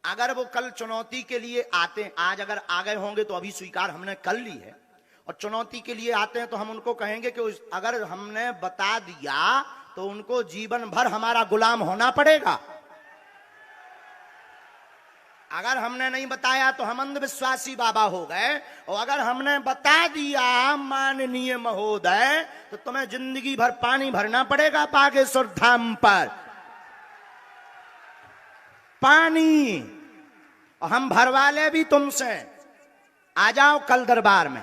अगर वो कल चुनौती के लिए आते हैं, आज अगर आ गए होंगे तो अभी स्वीकार हमने कर ली है, और चुनौती के लिए आते हैं तो हम उनको कहेंगे कि अगर हमने बता दिया तो उनको जीवन भर हमारा गुलाम होना पड़ेगा। अगर हमने नहीं बताया तो हम अंधविश्वासी बाबा हो गए, और अगर हमने बता दिया माननीय महोदय तो तुम्हें जिंदगी भर पानी भरना पड़ेगा बागेश्वर धाम पर, पानी, और हम भरवा ले भी तुमसे। आ जाओ कल दरबार में,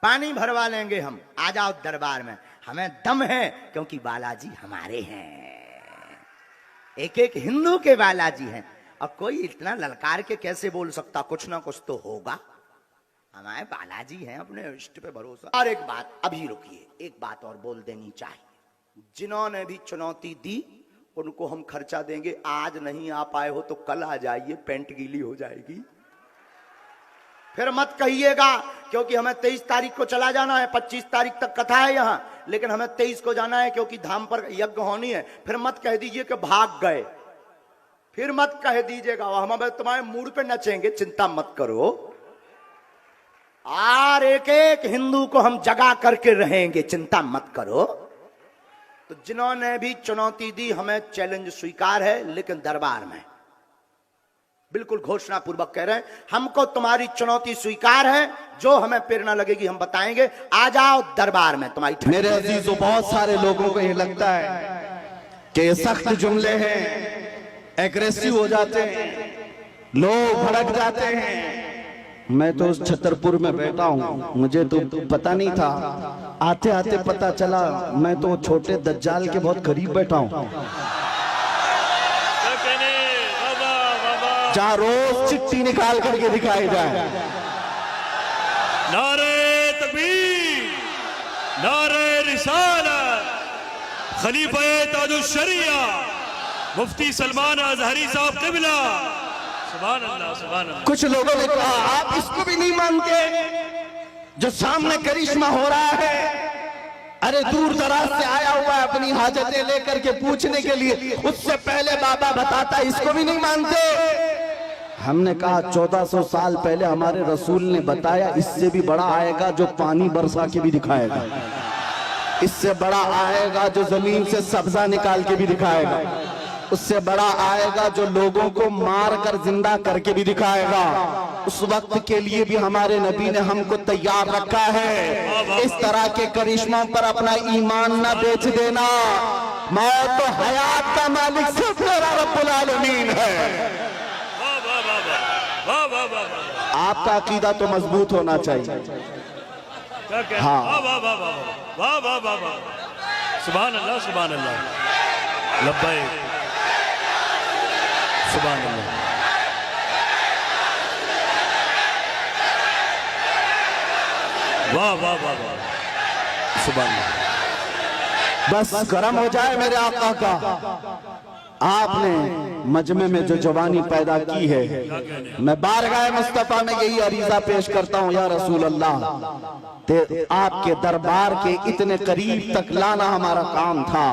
पानी भरवा लेंगे हम, आ जाओ दरबार में, हमें दम है क्योंकि बालाजी हमारे हैं, एक एक हिंदू के बालाजी हैं। अब कोई इतना ललकार के कैसे बोल सकता, कुछ ना कुछ तो होगा, हमारे बालाजी हैं, अपने इष्ट पे भरोसा। और एक बात, अभी रुकिए, एक बात और बोल देनी चाहिए, जिन्होंने भी चुनौती दी उनको हम खर्चा देंगे। आज नहीं आ पाए हो तो कल आ जाइए, पेंट गीली हो जाएगी, फिर मत कहिएगा, क्योंकि हमें 23 तारीख को चला जाना है, 25 तारीख तक कथा है यहाँ, लेकिन हमें 23 को जाना है क्योंकि धाम पर यज्ञ होनी है। फिर मत कह दीजिए कि भाग गए, फिर मत कह दीजिएगा, हम तुम्हारे मूड पे नचेंगे, चिंता मत करो। और एक एक हिंदू को हम जगा करके रहेंगे, चिंता मत करो। तो जिन्होंने भी चुनौती दी हमें चैलेंज स्वीकार है, लेकिन दरबार में बिल्कुल घोषणा पूर्वक कह रहे हैं, हमको तुम्हारी चुनौती स्वीकार है, जो हमें प्रेरणा लगेगी हम बताएंगे। आ जाओ दरबार में तुम्हारी। मेरे अजीजों, बहुत सारे लोगों को ये लगता है कि ये सख्त जुमले हैं, एग्रेसिव हो जाते हैं, लोग भड़क जाते हैं। मैं तो उस छतरपुर में बैठा हूँ, मुझे तो पता नहीं था, आते आते पता चला मैं तो छोटे दज्जाल के बहुत करीब बैठा हूँ, जहाँ रोज चिट्ठी निकाल करके दिखाई जाए। नारे तकबीर, नारे रिसालत, खलीफा ताजुश शरिया मुफ्ती सलमान अजहरी साहब क़िबला, सुभान अल्लाह, सुभान अल्लाह। कुछ लोगों ने कहा आप इसको भी नहीं मानते जो सामने करिश्मा हो रहा है, अरे दूर दराज से आया हुआ है अपनी हाजतें लेकर के पूछने के लिए, उससे पहले बाबा बताता, इसको भी नहीं मानते। हमने कहा 1400 साल पहले हमारे रसूल ने बताया, इससे भी बड़ा आएगा जो पानी बरसा के भी दिखाएगा, इससे बड़ा आएगा जो जमीन से सब्जा निकाल के भी दिखाएगा, उससे बड़ा आएगा जो लोगों को मार कर जिंदा करके भी दिखाएगा। उस वक्त के लिए भी हमारे नबी ने हमको तैयार रखा है। इस तरह के करिश्मों पर अपना ईमान न बेच देना। मौत तो हयात का मालिक सिर्फ मेरा रब्बुल आलमीन है। आपका अकीदा तो मजबूत होना चाहिए। हाँ, सुभान अल्लाह, सुभान अल्लाह, लब्बैक, सुभान अल्लाह। वाह वाह वाह वाह, सुभान अल्लाह। बस गरम हो जाए मेरे आका का। आपने मजमे में जो जवानी पैदा की है, मैं बारगाह मुस्तफा में यही अरीजा पेश करता हूँ, या रसूल अल्लाह, आपके दरबार के इतने करीब तक लाना हमारा काम था,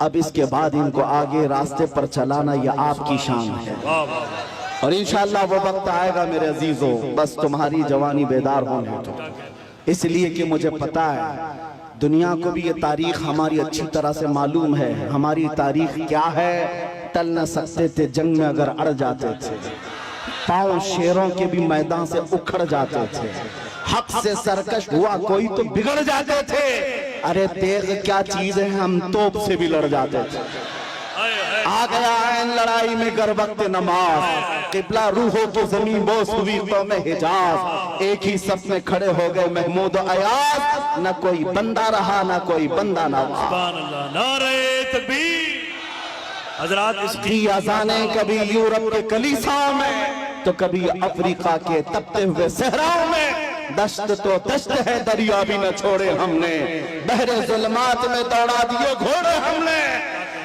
अब इसके बाद इनको आगे रास्ते पर चलाना यह आपकी शान है। और इंशाअल्लाह वो वक्त आएगा मेरे अजीजों, बस तुम्हारी जवानी बेदार होने दो। इसलिए कि मुझे पता है दुनिया को भी ये तारीख हमारी अच्छी तरह से मालूम है। हमारी तारीख क्या है? टल न सकते थे जंग में अगर अड़ जाते थे, पांव शेरों के भी मैदान से उखड़ जाते थे, हक से सरकश हुआ कोई तो बिगड़ जाते थे, अरे तेग क्या चीज है हम तोप से भी लड़ जाते थे। आ गया ऐन लड़ाई में गर वक्त नमाज, किबला रूहों की जमीन बोस हुई तो में हिजाज, एक ही सफ में खड़े हो गए महमूद अयाज, न कोई बंदा रहा न कोई बंदा नवाज। सुभान अल्लाह, नारे तकबीर। हजरात, इसकी अज़ाने कभी यूरोप के कलीसाओं में तो कभी अफ्रीका के तपते हुए सहराओं में, दश्त तो दश्त है दरिया भी न छोड़े हमने, बहरे जुल्मात में दौड़ा दिए घोड़े हमने।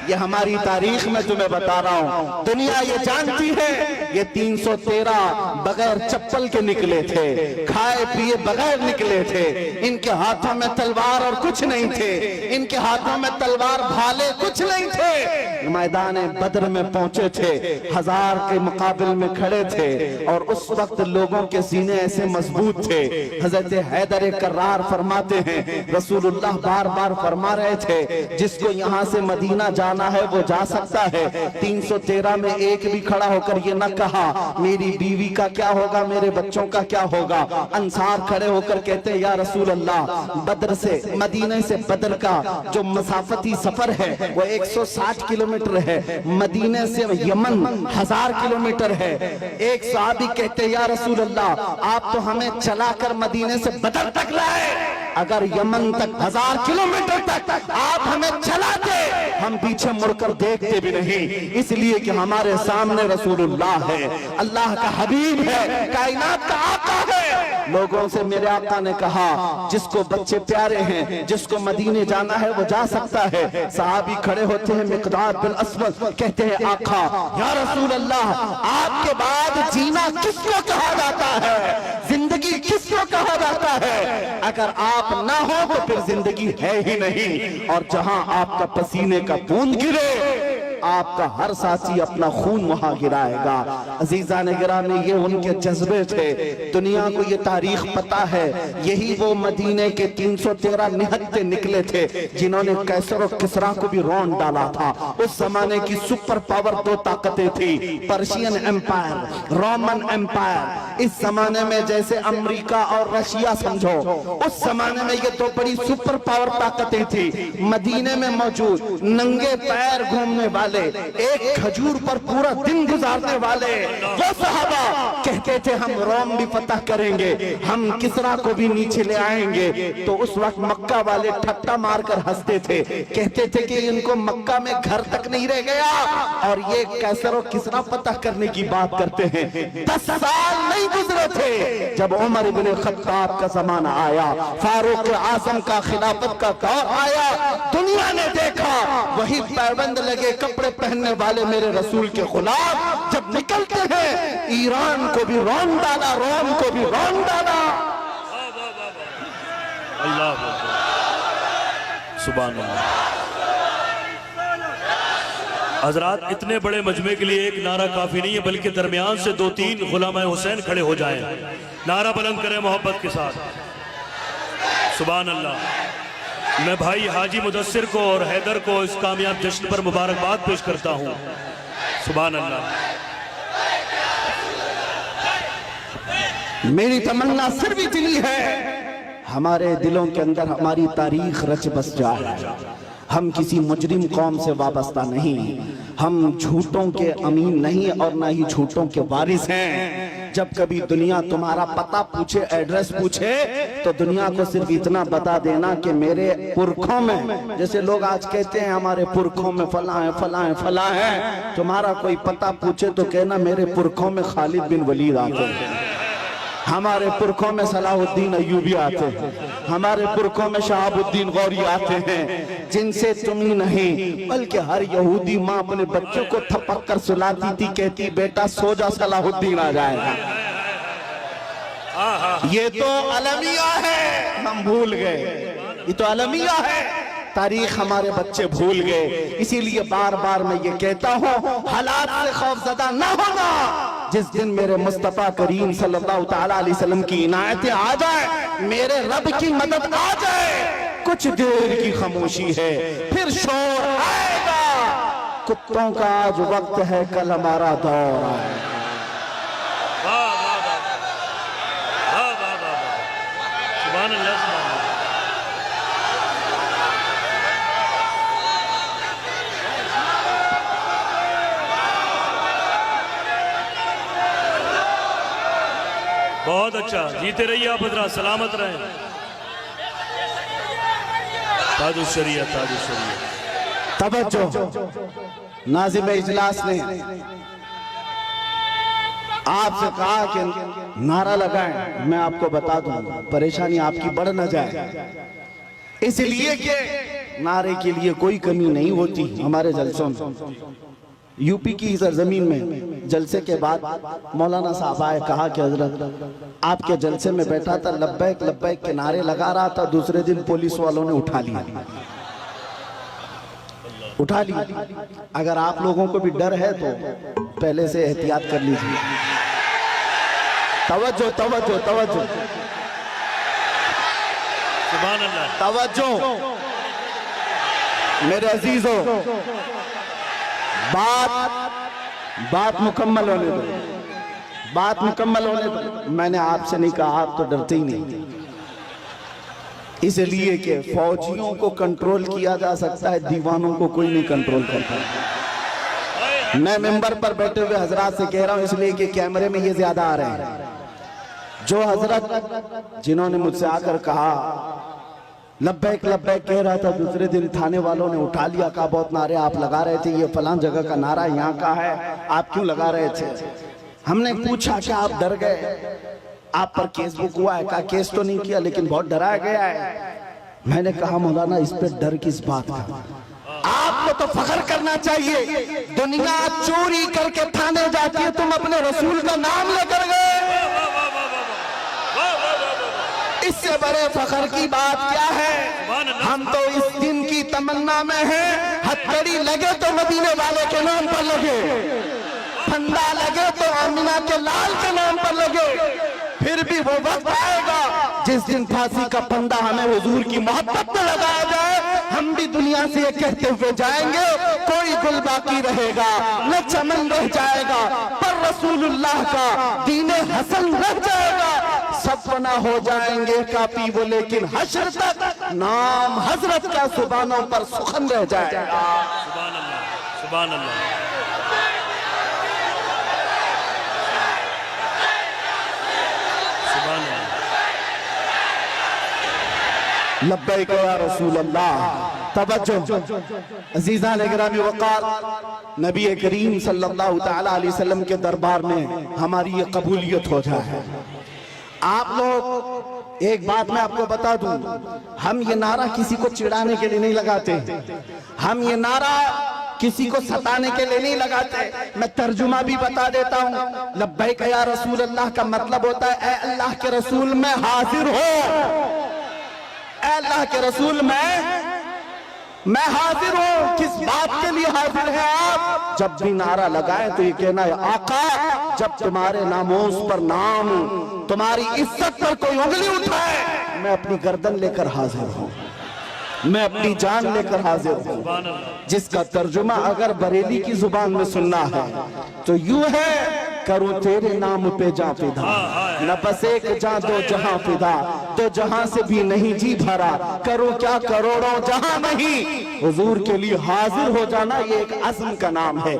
ये हमारी तारीख में तुम्हें बता रहा हूँ, दुनिया ये जानती है ये 313 बगैर चप्पल के निकले थे, खाए पिए बगैर निकले थे, इनके हाथों में तलवार और कुछ नहीं थे, इनके हाथों में तलवार भाले कुछ नहीं थे, मैदान बद्र में पहुंचे थे, 1000 के मुकाबिल में खड़े थे और उस वक्त लोगों के सीने ऐसे मजबूत थे। हजरत हैदर कर्रार फरमाते हैं, रसूलुल्लाह बार बार फरमा रहे थे जिसको यहाँ से मदीना जाना है वो जा सकता है। 313 में एक भी खड़ा होकर ये न कहा मेरी बीवी का क्या होगा, मेरे बच्चों का क्या होगा। अंसार खड़े होकर कहते हैं या रसूल अल्लाह, बद्र से मदीने से बद्र का जो मसाफती सफर है वो 160 किलोमीटर है, मदीने से यमन 1000 किलोमीटर है। एक सहाबी कहते या रसूल अल्लाह, आप तो हमें चलाकर मदीने से बद्र तक लाए, अगर यमन तक 1000 किलोमीटर तक आप हमें चलाते हम पीछे मुड़कर देखते भी नहीं, इसलिए कि हमारे सामने रसूलुल्लाह है, अल्लाह का हबीब है, कायनात का आका है। लोगों से मेरे आका ने कहा जिसको बच्चे प्यारे हैं, जिसको मदीने जाना है वो जा सकता है। सहाबी खड़े होते हैं, मिकदाद बिन अस्वद कहते हैं आका या रसूल अल्लाह, आपके बाद जीना किसको कहा जाता है, जिंदगी किसको कहा जाता है, अगर आप ना हो तो फिर जिंदगी है ही नहीं। और जहां आपका पसीने का बूंद गिरे आपका हर साथी अपना खून वहां गिराएगा। अजीजा ने गिराने ये उनके जज्बे थे। दुनिया को ये तारीख पता है, यही वो मदीने के 313 निहत्ते निकले थे जिन्होंने कैसर और किसरा को भी रौंद डाला था। उस जमाने की सुपर पावर 2 ताकतें थी, पर्शियन एम्पायर, रोमन एम्पायर। इस जमाने में जैसे अमेरिका और रशिया समझो, उस जमाने में ये 2 बड़ी सुपर पावर ताकतें थी। मदीने में मौजूद नंगे पैर घूमने वाले, एक खजूर पर पूरा दिन गुजारने वाले वो सहाबा कहते थे हम रोम भी फतह करेंगे, हम किसरा को भी नीचे ले आएंगे। तो उस वक्त मक्का वाले ठट्टा मारकर हंसते थे, कहते थे कि इनको मक्का में घर तक नहीं रह गया और ये कैसर और किसरा फतह करने की बात करते हैं। 10 साल नहीं गुजरे थे जब उमर इब्ने खत्ताब का जमाना आया, फारूक आजम का खिलाफत का दौर आया, दुनिया ने देखा वही पैबंद लगे कपड़े पहनने वाले मेरे रसूल के गुलाम जब निकलते हैं, ईरान को भी रौंद डाला, रोम को भी रौंद डाला। अल्लाह सुभान अल्लाह। हजरात, इतने बड़े मजमे के लिए एक नारा काफी नहीं है, बल्कि दरमियान से 2-3 गुलाम हुसैन खड़े हो जाएं, नारा बुलंद करें मोहब्बत के साथ। सुभान अल्लाह। मैं भाई हाजी मुदस्सिर को और हैदर को इस कामयाब जश्न पर मुबारकबाद पेश करता हूँ। सुभान अल्लाह। मेरी तमन्ना सिर्फ इतनी है, हमारे दिलों के अंदर हमारी तारीख रच बस जाए। हम किसी मुजरिम कौम से वाबस्ता नहीं, हम झूठों के अमीन नहीं और ना ही झूठों के वारिस हैं। जब कभी दुनिया तुम्हारा पता पूछे, एड्रेस पूछे, तो दुनिया को सिर्फ इतना बता देना कि मेरे पुरखों में, जैसे लोग आज कहते हैं हमारे पुरखों में फला है फला है फला है, तुम्हारा कोई पता पूछे तो कहना मेरे पुरखों में खालिद बिन वलीद आते हैं, हमारे पुरखों में सलाहुद्दीन अय्यूबी आते हैं, हमारे पुरखों में शहाबुद्दीन गौरी आते हैं, जिनसे तुम ही नहीं बल्कि हर यहूदी माँ अपने बच्चों को थपक कर सुलाती थी, कहती बेटा सो जा सलाहुद्दीन आ जाएगा। ये तो अलमिया है, हम भूल गए, ये तो अलमिया है, तारीख हमारे बच्चे भूल गए। इसीलिए बार बार मैं ये कहता हूँ हालात से खौफजदा न होना। जिस दिन मेरे मुस्तफा करीम सल्लल्लाहु तआला अलैहि वसल्लम की इनायतें आ जाए, मेरे रब की मदद आ जाए, कुछ देर की खामोशी है, फिर शोर आएगा। कुत्तों का आज वक्त है, कल हमारा दौर आएगा। सुभान अल्लाह। बहुत अच्छा, जीते रहिए आप हजरात, सलामत रहें। ताजुशरिया ताजुशरिया। तवज्जो, नाज़िम इजलास ने आपसे कहा कि नारा लगाएं, मैं आपको बता दूं परेशानी आपकी बढ़ न जाए, इसलिए कि नारे के लिए कोई कमी नहीं होती हमारे जलसों में। यूपी की सरजमीन में जलसे के बाद मौलाना साहब आए, कहा कि हजरत आपके जलसे में बैठा था, लब्बैक लब्बैक के नारे लगा रहा था, दूसरे दिन पुलिस वालों ने उठा लिया। उठा ली। अगर आप लोगों को भी डर है तो पहले से एहतियात कर लीजिए। तवज्जो तवज्जो तवज्जो सुभान अल्लाह। तवज्जो मेरे अजीजों, बात मुकम्मल होने दो, बात मुकम्मल होने दो। मैंने आपसे नहीं कहा, आप तो डरते ही नहीं, इसलिए कि फौजियों को कंट्रोल किया जा सकता है, दीवानों को कोई नहीं कंट्रोल करता। मैं मिंबर पर बैठे हुए हजरात से कह रहा हूं, इसलिए कि कैमरे में ये ज्यादा आ रहे हैं। जो हजरत जिन्होंने मुझसे आकर कहा लब्बैक लब्बैक कह रहा था, दूसरे दिन थाने वालों ने उठा लिया, कहा बहुत नारे आप लगा रहे थे, ये फलां जगह का नारा यहाँ का है, आप क्यों लगा रहे थे? हमने पूछा कि आप डर गए, आप पर केस बुक हुआ है? कहा केस तो नहीं किया, लेकिन बहुत डराया गया है। मैंने कहा मौलाना इस पे डर किस बात का? आपको तो फख्र करना चाहिए, दुनिया चोरी करके थाने जाती है, तुम अपने रसूल का नाम लेकर गए, इससे बड़े फख्र की बात क्या है? हम तो इस दिन की तमन्ना में हैं, हथकड़ी लगे तो मदीने वाले के नाम पर लगे, फंदा लगे तो आमिना के लाल के नाम पर लगे। फिर भी वो वक्त आएगा जिस दिन फांसी का फंदा हमें हुजूर की मोहब्बत में लगाया जाए, हम भी दुनिया से ये कहते हुए जाएंगे, कोई गुल बाकी रहेगा न चमन रह जाएगा, पर रसूलुल्लाह का दीने हसन रह जाएगा। सब फना हो जाएंगे काफी वो, लेकिन हश्र तक नाम हजरत का सुबानों पर सुखन रह जाएगा। सुभान अल्लाह, सुभान अल्लाह। लब्बैक या रसूल अल्लाह। तवज्जो अजीज़ान गिरामी वक़ार, नबी करीम सल्लल्लाहु तआला अलैहि वसल्लम के दरबार में हमारी ये कबूलियत हो जाए। आप लोग एक बात मैं आपको बता दूं, हम ये नारा किसी को चिढ़ाने के लिए नहीं लगाते, हम ये नारा किसी को सताने के लिए नहीं लगाते। मैं तर्जुमा भी बता देता हूँ। लब्बैक या रसूल अल्लाह का मतलब होता है ए अल्लाह के रसूल मैं हाजिर हो, अल्लाह के रसूल मैं हाजिर हूं। किस बात के लिए हाजिर है आप? जब भी नारा लगाए तो ये कहना है आका, जब तुम्हारे नामोस पर नाम, तुम्हारी इज्जत पर कोई उंगली उठाए, मैं अपनी गर्दन लेकर हाजिर हूं, मैं अपनी जान लेकर हाजिर हूं। जिसका तर्जुमा अगर बरेली की जुबान में सुनना है तो यूं है, करूं तेरे नाम पे जा फिदा, न बस एक जा दो जहां फिदा, तो जहां से भी नहीं जी भरा, करूं क्या करोड़ों जहां नहीं, हुजूर के लिए हाजिर हो जाना ये एक अज़्म का नाम है।